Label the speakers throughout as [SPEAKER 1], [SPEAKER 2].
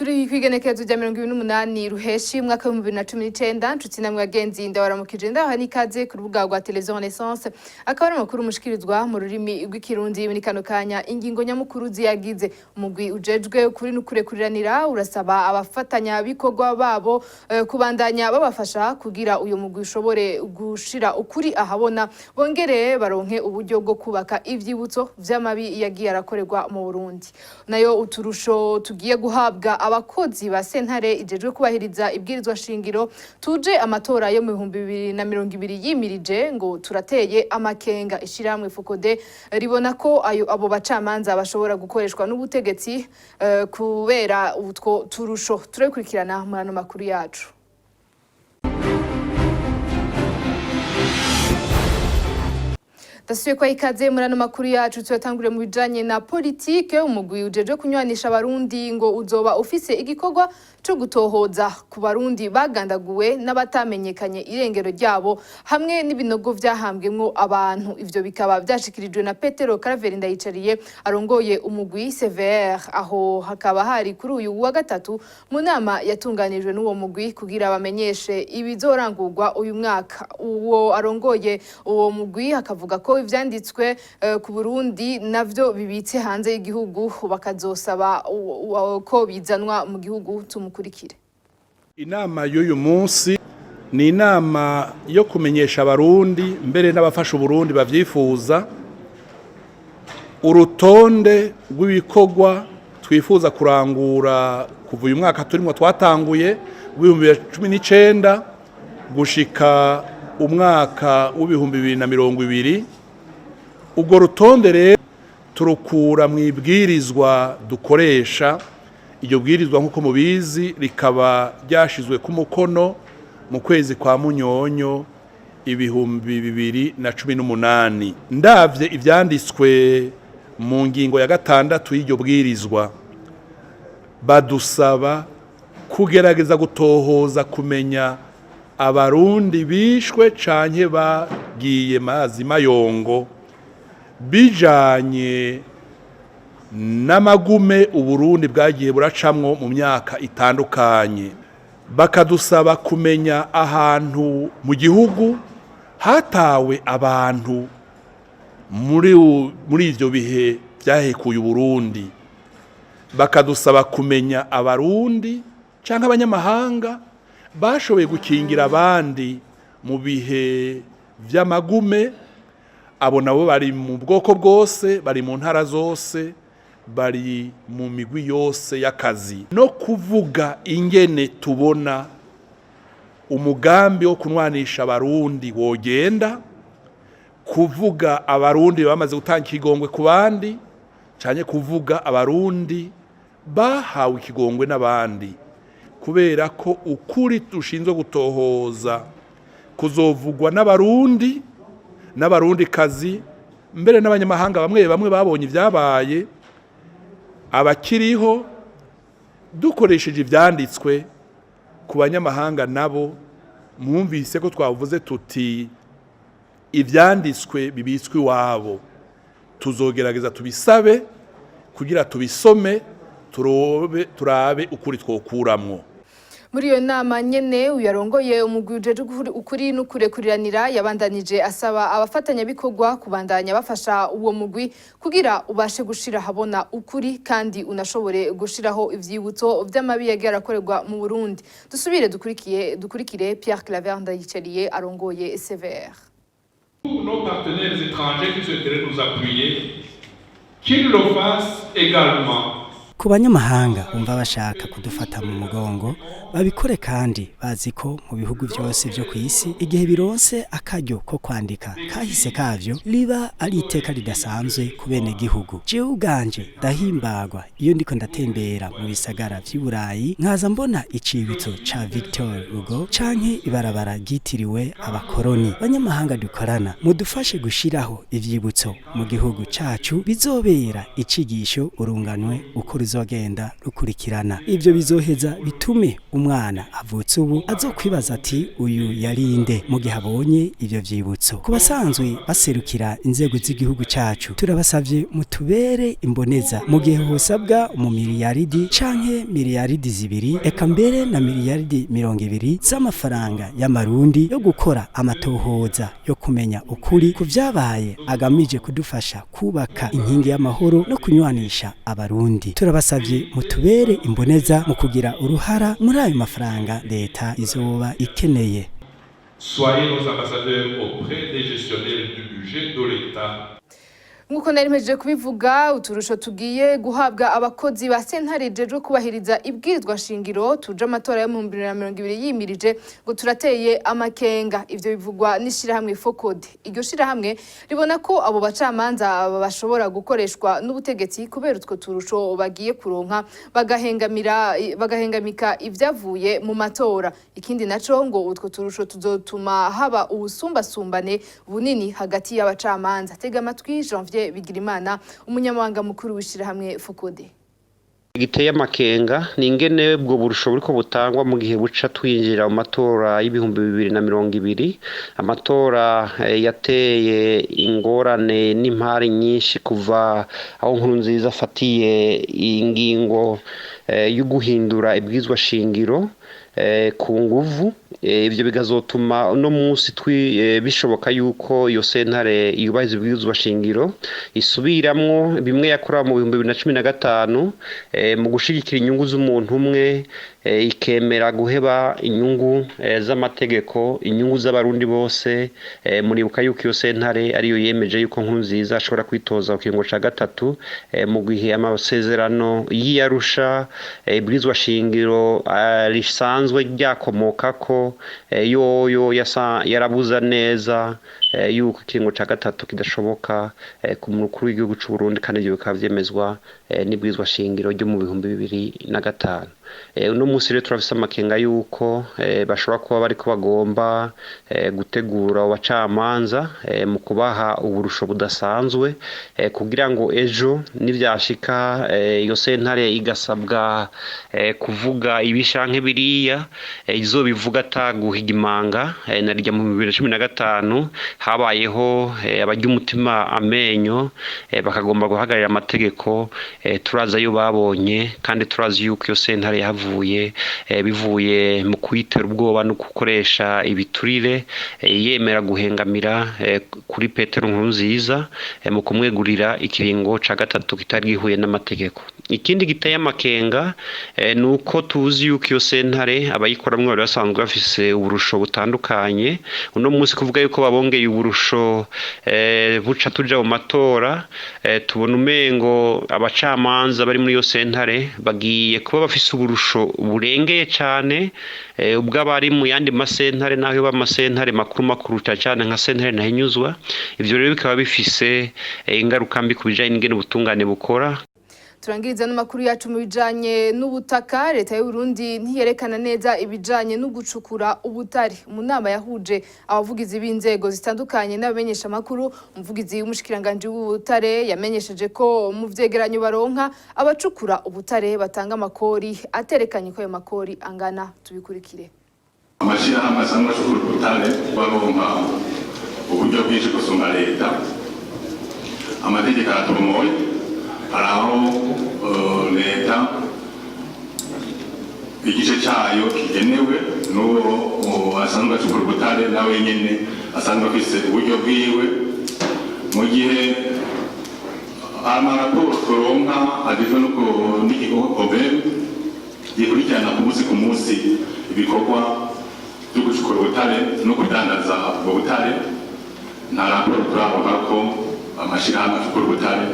[SPEAKER 1] turi kwigenekerezo rya 28 ruheshi mwaka wa 2019 nshuti namwe agenzi ndabaramukije ndaha nikaze ku rubuga rwa Television Renaissance akaba amakuru mushikirizwa mu rurimi rw'ikirundi muri kano kanya ingingo nyamukuru ziyagize umugwi ujejwe kuri nukurekuriranira urasaba abafatanya bikorwa babo kubandanya babafasha kugira uyu mugwi ushobore gushira ukuri ahabona bongere baronke uburyo bwo kubaka ivyibutso vy'amabi yagiye arakorerwa mu Burundi nayo uturusho tugiye guhabwa abakozi ba sentare ijejwe kubahiriza ibwirizwa shingiro tuje amatora yo mu 2020 yimirije ngo turateye amakenga ishiramwe Fokode ribona ko abo bacamanza bashobora gukoreshwa n'ubutegetsi kubera utwo turusho turekurikirana mu ano makuru yacu. Tasuye kwa ikaze murano makuru yacu tuyatangure mu bijanye na politike umugwi ujeje kunywanisha abarundi ngo uzoba ufise igikorwa cyo gutohoza ku barundi bagandaguwe n'abatamenyekanye irengero ryabo hamwe n'ibinogo vyahambwemwo abantu ivyo bikaba byashikirijwe na Petero Caraveri Ndayicariye arongoye umugwi CVR aho hakaba hari kuri uyu wa gatatu mu nama yatunganijwe n'uwo mugwi kugira bamenyeshe ibizorangurwa uyu mwaka uwo arongoye uwo mugwi akavuga ko ivyanditswe ku Burundi navyo bibitse hanze y'igihugu bakazosaba ko bizanwa mu gihugu tumukurikire.
[SPEAKER 2] Inama y'uyu munsi ni inama yo kumenyesha abarundi mbere n'abafasha Burundi bavyifuza urutonde rw'ibikorwa twifuza kurangura kuva uyu mwaka turimo twatanguye 2019 gushika umwaka w'2020. Ubwo rutonde rero turukura mu ibwirizwa dukoresha iryo bwirizwa nkuko mubizi rikaba ryashizwe ku mukono mu kwezi kwa Munyonyo 2018 ndavye ivyanditswe mu ngingo ya 6 y'iryo bwirizwa badusaba kugerageza gutohoza kumenya abarundi bishwe canke bagiye mazi mayongo bijanye n'amagume Uburundi bwagiye buracamwo mu myaka itandukanye bakadusaba kumenya ahantu mu gihugu hatawe abantu muri ivyo bihe byahekuye Uburundi bakadusaba kumenya abarundi canke abanyamahanga bashoboye gukingira abandi mu bihe vy'amagume abo nabo bari mu bwoko bwose bari mu ntara zose bari mu migwi yose y'akazi no kuvuga ingene tubona umugambi wo kunwanisha abarundi wogenda kuvuga abarundi bamaze gutanga ikigongwe ku bandi cyane kuvuga abarundi bahawe ikigongwe n'abandi kubera ko ukuri dushinzwe gutohoza kuzovugwa n'abarundi kazi mbere n'abanyamahanga bamwe babonye ibyabaye abakiriho dukoresheje ivyanditswe ku banyamahanga nabo mwumvise ko twavuze tuti ivyanditswe bibitswe wabo tuzogerageza tubisabe kugira tubisome turabe ukuri twokuramwo.
[SPEAKER 1] Muri iyo nama nyene uyarongoye umugwi ujeje ukuri n'ukurekuriranira yabandanije asaba abafatanya bikorwa kubandanya bafasha uwo mugwi kugira ubashe gushira habona ukuri kandi unashobore gushiraho ivyibutso vy'amabi yagiye arakorerwa mu Burundi. Dusubire dukurikire Pierre Caraveri Ndayicariye arongoye CVR.
[SPEAKER 3] Nos partenaires étrangers qui souhaiteraient nous appuyer qu'ils le fassent également.
[SPEAKER 4] Ku banyamahanga bumva bashaka kudufata mu mugongo babikore kandi bazi ko mu bihugu byose byo ku isi igihe bironse akaryo ko kwandika kahise kavyo liba ari iteka ridasanzwe ku bene gihugu. Jewe uganje ndahimbagwa iyo ndiko ndatembera mu bisagara vy'Iburayi nkaza mbona icibutso ca Victor Hugo canke ibarabara ryitiriwe abakoroni. Banyamahanga dukorana mudufashe gushiraho ivyibutso mu gihugu cacu bizobera icigisho urunganwe ukuri ruzogenda rukurikirana. Ivyo bizoheza bitume umwana avutse ubu azokwibaza ati uyu yarinde mu gihe abonye ivyo vyibutso. Ku basanzwe baserukira inzego z'igihugu cacu turabasavye mutubere imboneza mu gihe hosabwa mu miliyaridi canke miliyaridi zibiri eka mbere na miliyaridi 20 z'amafaranga y'amarundi yo gukora amatohoza yo kumenya ukuri ku vyabaye agamije kudufasha kubaka inkingi y'amahoro no kunywanisha abarundi. Turabasavye mutubere imboneza mu kugira uruhara muri ayo mafaranga leta izoba ikeneye.
[SPEAKER 3] Soyez nos ambassadeurs auprès des gestionnaires du budget de l'État.
[SPEAKER 1] Nkuko nari mpejeje kubivuga uturusho tugiye guhabwa abakozi ba sentare jeje kubahiriza ibwirizwa shingiro tuje amatora yo mu 2020 yimirije ngo turateye amakenga. Ivyo bivugwa n'ishirahamwe Focode. Iryo shirahamwe ribona ko abo bacamanza bashobora gukoreshwa n'ubutegetsi kubera utwo turusho bagiye kuronka bagahengamika ivyavuye mu matora. Ikindi naco ngo utwo turusho tuzotuma haba ubusumbasumbane bunini hagati y'abacamanza. Tega amatwi Janvier Bigirimana umunyamabanga mukuru w'ishirahamwe Focode.
[SPEAKER 5] Giteye amakenga ni ingene bwo burusho buriko butangwa mu gihe buca twinjira mu matora y'ibihumbi 2020. Amatora yateye ingorane n'impari nyinshi kuva aho Nkurunziza afatiye ingingo yo guhindura ibwirizwa shingiro ku nguvu. Ivyo bigazotuma no munsi bishoboka yuko iyo sentare yubahiza ibwirizwa shingiro isubiramwo bimwe yakora mu 2015 mu gushigikira inyungu z'umuntu umwe ikemera guheba inyungu z'amategeko, inyungu z'abarundi bose. Muribuka yuko iyo sentare ariyo yemeje yuko Nkurunziza ashobora kwitoza ku kiringo ca gatatu mu gihe amasezerano y'Arusha ibwirizwa shingiro risanzwe ryakomokako yoyo yarabuza neza yuko ikiringo ca gatatu kidashoboka ku mukuru w'igihugu c'u Burundi, kandi ibyo bikaba vyemezwa n'ibwirizwa shingiro ryo mu 2005. Uno munsi rero turafise amakenga yuko bashobora kuba bariko bagomba gutegura abacamanza mu kubaha uburusho budasanzwe kugira ngo ejo nivyashika iyo sentare igasabwa kuvuga ibishanke biriya izobivuga ataguhigimanga. Narirya mu 2015 habayeho abarya umutima amenyo bakagomba guhagarira amategeko. Turaza yo babonye kandi turazi yuko iyo sentare yavuye bivuye mu kwitera ubwoba no gukoresha ibiturire yemera guhengamira kuri Petero Nkurunziza mu kumwegurira ikiringo ca gatatu kitari gihuye n'amategeko. Ikindi giteye amakenga nuko tuzi yuko iyo sentare abayikoramwe bari basanzwe bafise uburusho butandukanye. Uno munsi kuvuga yuko babongeye uburusho buca tuja mu matora, tubona umengo abacamanza bari muri iyo sentare bagiye kuba bafise uburusho burengeye cyane ubw'abari mu yandi masentare naho b'amasentare makuru cyane nka sentare Ntahinyuzwa. Ivyo rero bikaba bifise ingaruka mbi kubijanye n'ingene ubutungane bukora.
[SPEAKER 1] Turangiriza n'amakuru yacu mu bijanye n'ubutaka. Leta y'u Burundi ntiyerekana neza ibijanye no gucukura ubutare. Mu nama yahuje abavugizi b'inzego zitandukanye n'abamenyesha makuru, umuvugizi w'umushikiranganje w'ubutare yamenyesheje ko mu vyegeranyo baronka abacukura ubutare batanga amakori aterekanye ko ayo makori angana. Tubikurikire.
[SPEAKER 6] Amashirahamwe asanzwe acukura ubutare baronka uburyo bwinshi gusumba leta. Amategeko aratomoye, haraho leta igice cyayo kigenewe n'uwo asanzwe acukura ubutare nawe nyene asanzwe afise uburyo bwiwe. Mu gihe amaraporo turonka agizwe n'ikigo OBM gikurikirana ku munsi ibikorwa byo gucukura ubutare no kudandaza ubwo butare, nta raporo turaronka ko amashirahamwe acukura ubutare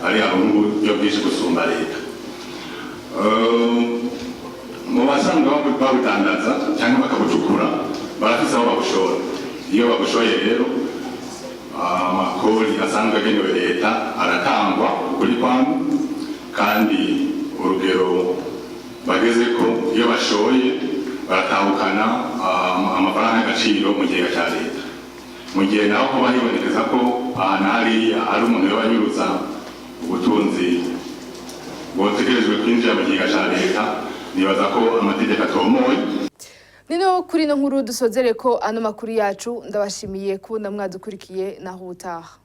[SPEAKER 6] ari uburyo bwinshi gusumba leta. Mu basanzwe babudandaza cyangwa bakabucukura barafise aho babushora. Iyo babushoye rero amakori asanzwe agenewe leta aratangwa kuri kwamwe, kandi urugero bageze ko iyo bashoye baratahukana amafaranga y'agaciro mu gihe cya leta. Mu gihe naho kuba hibonekeza ko ahantu hari umuntu yabanyuruza ubutunzi botegerejwe kwinjira mu kigega ca leta nibaza ko amategeko atomoye.
[SPEAKER 1] Nino kuri no nkuru dusozere ko ano makuru yacu ndabashimiye kubona mwadukurikiye naho utaha.